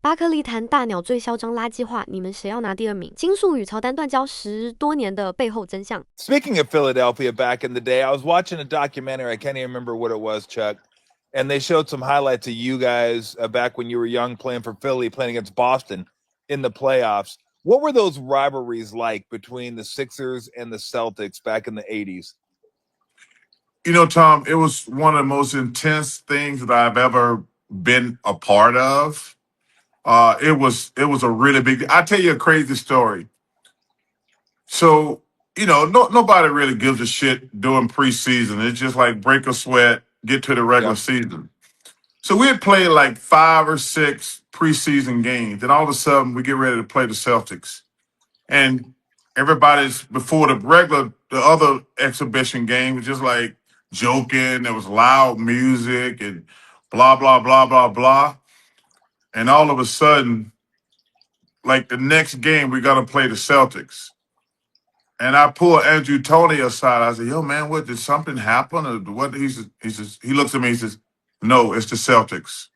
巴克利谈大鸟最囂张垃圾话你们谁要拿第二名？亲述与乔丹断交10多年的背后真相。 Speaking of Philadelphia back in the day, I was watching a documentary. I can't even remember what it was, Chuck. And they showed some highlights of you guys back when you were young playing for Philly, playing against Boston in the playoffs. What were those rivalries like between the Sixers and the Celtics back in the 80s? You know, Tom, it was one of the most intense things that I've ever been a part of. It was a really big. I'll tell you a crazy story. So, you know, nobody really gives a shit during preseason. It's just like break a sweat, get to the regular season. So we had played like 5 or 6 preseason games, and all of a sudden we get ready to play the Celtics. And everybody's before the other exhibition game was just like joking. There was loud music and blah, blah, blah, blah, blah. And all of a sudden, like the next game, we're going to play the Celtics. And I pulled Andrew Toney aside. I said, yo, man, what, did something happen? Or what? He looks at me, he says, no, it's the Celtics.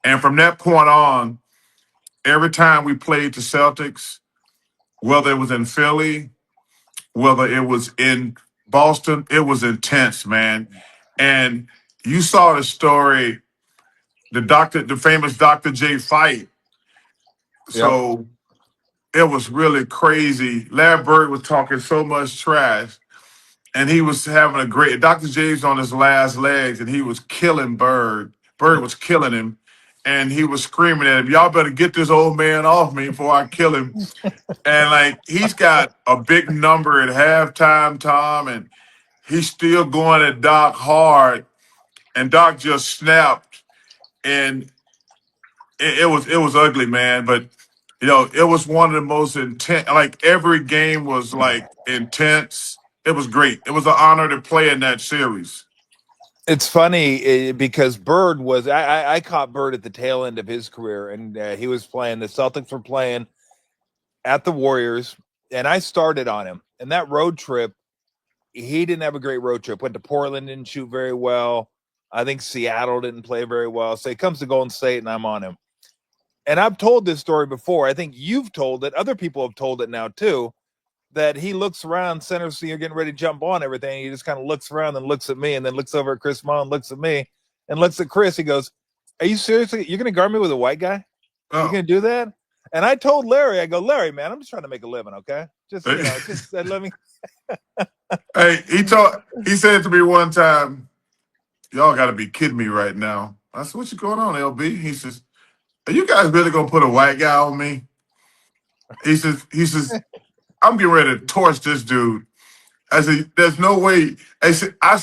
And from that point on, every time we played the Celtics, whether it was in Philly, whether it was in Boston, it was intense, man. And you saw the story, the famous Dr. J fight. So it was really crazy. Larry Bird was talking so much trash, and he was having a great. Dr. J's on his last legs, and he was killing Bird. Bird was killing him, and he was screaming at him, "Y'all better get this old man off me before I kill him." And like he's got a big number at halftime, Tom, and he's still going at Doc hard, and Doc just snapped, and it was ugly, man. But you know, it was one of the most intense. Like every game was like intense. It was great. It was an honor to play in that series. It's funny because Bird was, I caught Bird at the tail end of his career, and he was playing, the Celtics were playing at the Warriors, and I started on him. And that road trip, he didn't have a great road trip. Went to Portland, didn't shoot very well. I think Seattle didn't play very well. So he comes to Golden State, and I'm on him. And I've told this story before. I think you've told it. Other people have told it now, too, that he looks around, center, so you're getting ready to jump on everything. He just kind of looks around and looks at me, and then looks over at Chris Mullin, looks at me, and looks at Chris. He goes, are you seriously? You're going to guard me with a white guy? You're going to do that? And I told Larry, I go, Larry, man, I'm just trying to make a living, okay? Just, you know, just let me. Hey, he said to me one time, y'all got to be kidding me right now. I said, what's going on, LB? He says, are you guys really going to put a white guy on me? He says, I'm getting ready to torch this dude. I said, there's no way. He said, I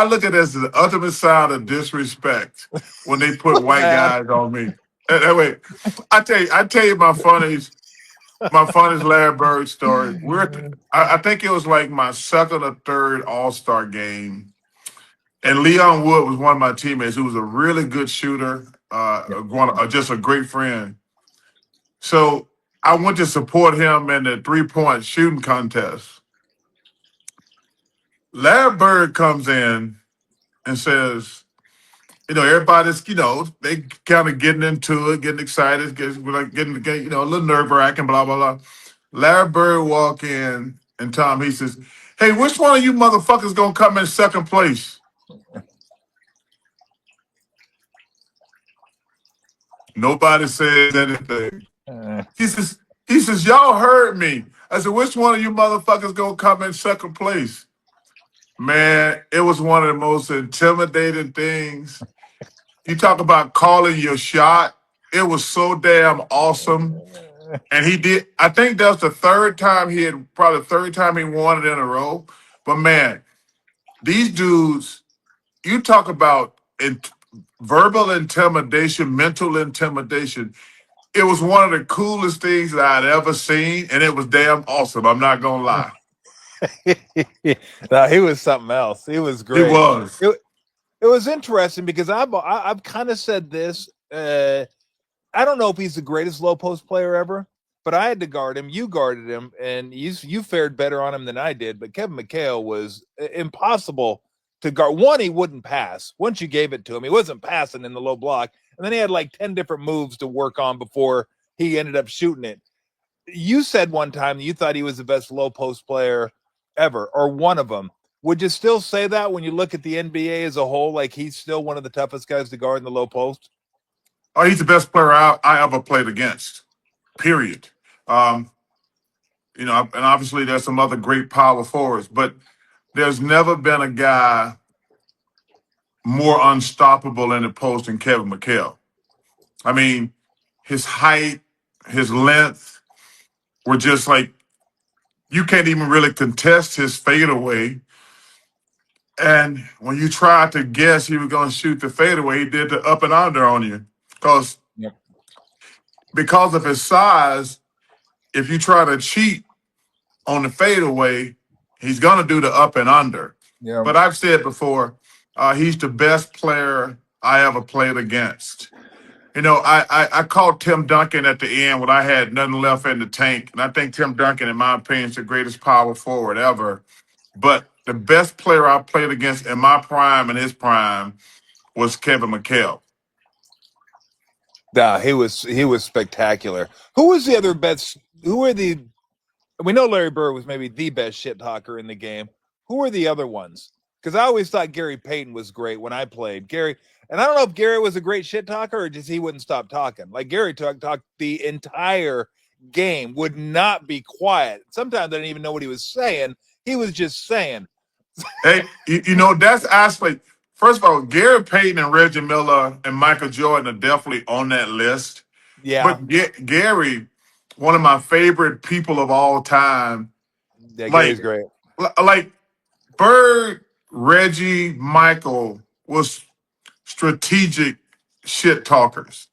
look at it as the ultimate sign of disrespect when they put white guys on me. Wait, I tell you my funniest Larry Bird story. I think it was like my second or third All-Star game. And Leon Wood was one of my teammates who was a really good shooter, just a great friend. So I went to support him in the 3-point shooting contest. Larry Bird comes in and says, you know, everybody's, you know, they kind of getting into it, getting excited, getting you know, a little nerve-wracking, blah, blah, blah. Larry Bird walk in, and Tom, he says, hey, which one of you motherfuckers gonna come in second place? Nobody says anything. He says, y'all heard me. I said, which one of you motherfuckers gonna come in second place? Man, it was one of the most intimidating things. You talk about calling your shot. It was so damn awesome. And he did. I think that was the third time he won it in a row. But man, these dudes, you talk about verbal intimidation, mental intimidation. It was one of the coolest things that I'd ever seen, and it was damn awesome. I'm not gonna lie. No, he was something else. He was great. He was. It was interesting because I've kind of said this. I don't know if he's the greatest low post player ever, but I had to guard him. You guarded him, and you fared better on him than I did. But Kevin McHale was impossible to guard. One, he wouldn't pass. Once you gave it to him, he wasn't passing in the low block. And then he had like 10 different moves to work on before he ended up shooting it. You said one time you thought he was the best low post player ever, or one of them. Would you still say that when you look at the NBA as a whole, like he's still one of the toughest guys to guard in the low post? Oh, he's the best player I ever played against, period. And obviously there's some other great power forwards, but there's never been a guy more unstoppable in the post than Kevin McHale. I mean, his height, his length were just like, you can't even really contest his fadeaway. And when you tried to guess he was going to shoot the fadeaway, he did the up and under on you. Because of his size, if you try to cheat on the fadeaway, he's going to do the up and under. Yeah. But I've said before, he's the best player I ever played against. I called Tim Duncan at the end when I had nothing left in the tank. And I think Tim Duncan, in my opinion, is the greatest power forward ever. But the best player I played against in my prime and his prime was Kevin McHale. Nah, he was spectacular. Who was the other best? We know Larry Bird was maybe the best shit talker in the game. Who were the other ones? Because I always thought Gary Payton was great when I played. Gary, and I don't know if Gary was a great shit talker or just he wouldn't stop talking. Like Gary talked the entire game, would not be quiet. Sometimes I didn't even know what he was saying. He was just saying. Hey, that's actually, first of all, Gary Payton and Reggie Miller and Michael Jordan are definitely on that list. Yeah. But Gary, one of my favorite people of all time. Yeah, Gary's great. Like Bird, Reggie, Michael was strategic shit talkers.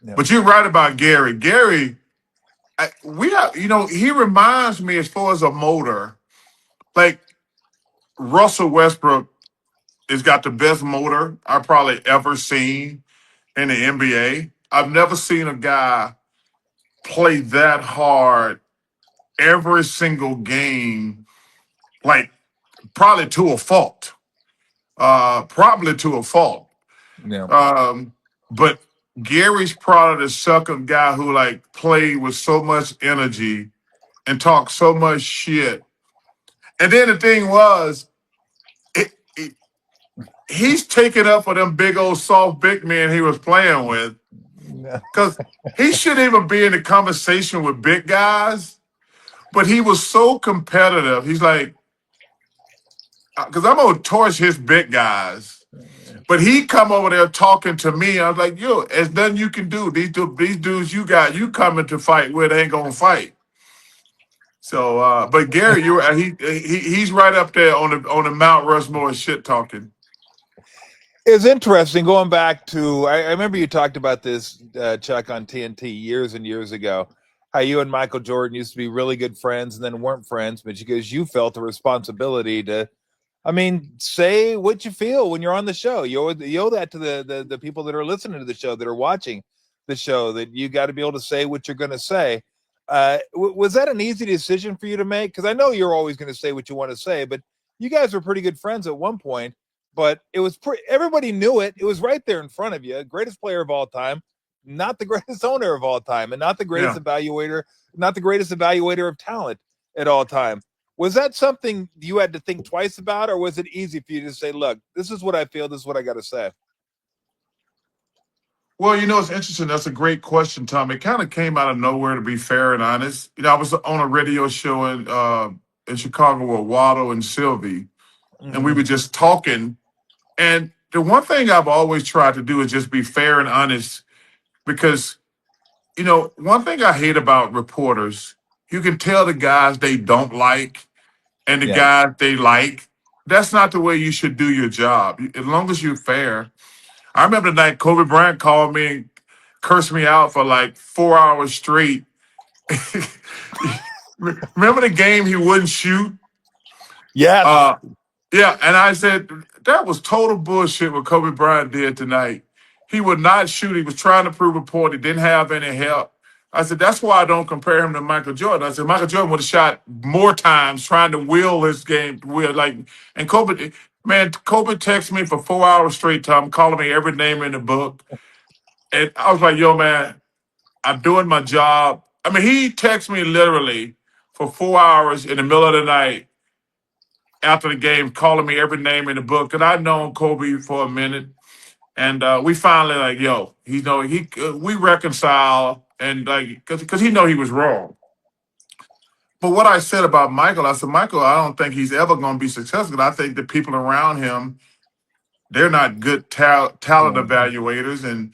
Yeah. But you're right about Gary. Gary, he reminds me as far as a motor, like Russell Westbrook has got the best motor I've probably ever seen in the NBA. I've never seen a guy play that hard every single game, like probably to a fault. Yeah. But Gary's probably the second guy who played with so much energy and talked so much shit. And then the thing was, he's taking up for them big old soft big men he was playing with. Because he shouldn't even be in the conversation with big guys. But he was so competitive. He's like, because I'm going to torch his big guys. But he come over there talking to me. I was like, yo, there's nothing you can do. These dudes you coming to fight with ain't going to fight. So, but Gary, he's right up there on the Mount Rushmore of shit talking. It's interesting going back to, I remember you talked about this, Chuck, on TNT years and years ago, how you and Michael Jordan used to be really good friends and then weren't friends, but because you felt the responsibility to, say what you feel when you're on the show. You owe that to the people that are listening to the show, that are watching the show, that you got to be able to say what you're going to say. Was that an easy decision for you to make? Because I know you're always going to say what you want to say, but you guys were pretty good friends at one point. But it was everybody knew it. It was right there in front of you. Greatest player of all time, not the greatest owner of all time, and not the greatest evaluator, not the greatest evaluator of talent at all time. Was that something you had to think twice about, or was it easy for you to say, look, this is what I feel, this is what I got to say? Well, it's interesting. That's a great question, Tom. It kind of came out of nowhere, to be fair and honest. I was on a radio show in Chicago with Waddle and Sylvie, and we were just talking. And the one thing I've always tried to do is just be fair and honest, because, one thing I hate about reporters, you can tell the guys they don't like and the guys they like. That's not the way you should do your job. As long as you're fair. I remember the night Kobe Bryant called me and cursed me out for 4 hours straight. Remember the game he wouldn't shoot? Yeah. Yeah, and I said, that was total bullshit what Kobe Bryant did tonight. He would not shoot. He was trying to prove a point. He didn't have any help. I said, that's why I don't compare him to Michael Jordan. I said, Michael Jordan would have shot more times trying to will his game. And Kobe, Man, Kobe texted me for 4 hours straight, Tom, calling me every name in the book. And I was like, yo, man, I'm doing my job. I mean, he texted me literally for 4 hours in the middle of the night after the game, calling me every name in the book. And I'd known Kobe for a minute. And we finally like, yo, we reconcile and like, cause he know he was wrong. But what I said about Michael, I said, Michael, I don't think he's ever going to be successful. I think the people around him, they're not good talent evaluators, and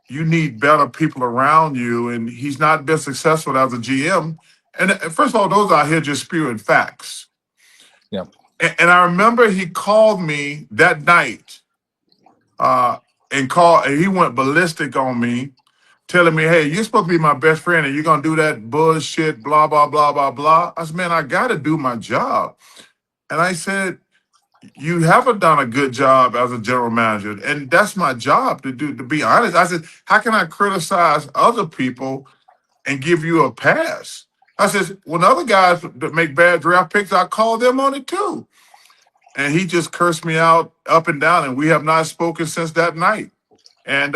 you need better people around you. And he's not been successful as a GM. And first of all, those out here just spewing facts. Yeah. And I remember he called me that night, and he went ballistic on me, telling me, hey, you're supposed to be my best friend and you're going to do that bullshit, blah, blah, blah, blah, blah. I said, man, I got to do my job. And I said, you haven't done a good job as a general manager. And that's my job to do, to be honest. I said, how can I criticize other people and give you a pass? I said, when other guys that make bad draft picks, I call them on it too. And he just cursed me out up and down, and we have not spoken since that night. And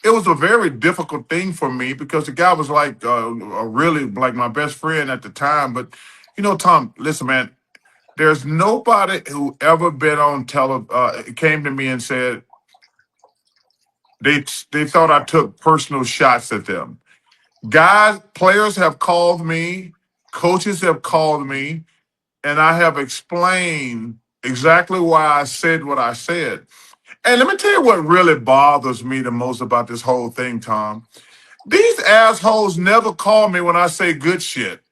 it was a very difficult thing for me because the guy was like really like my best friend at the time. But, Tom, listen, man, there's nobody who ever been on came to me and said they thought I took personal shots at them. Players have called me, coaches have called me, and I have explained exactly why I said what I said. And let me tell you what really bothers me the most about this whole thing, Tom. These assholes never call me when I say good shit.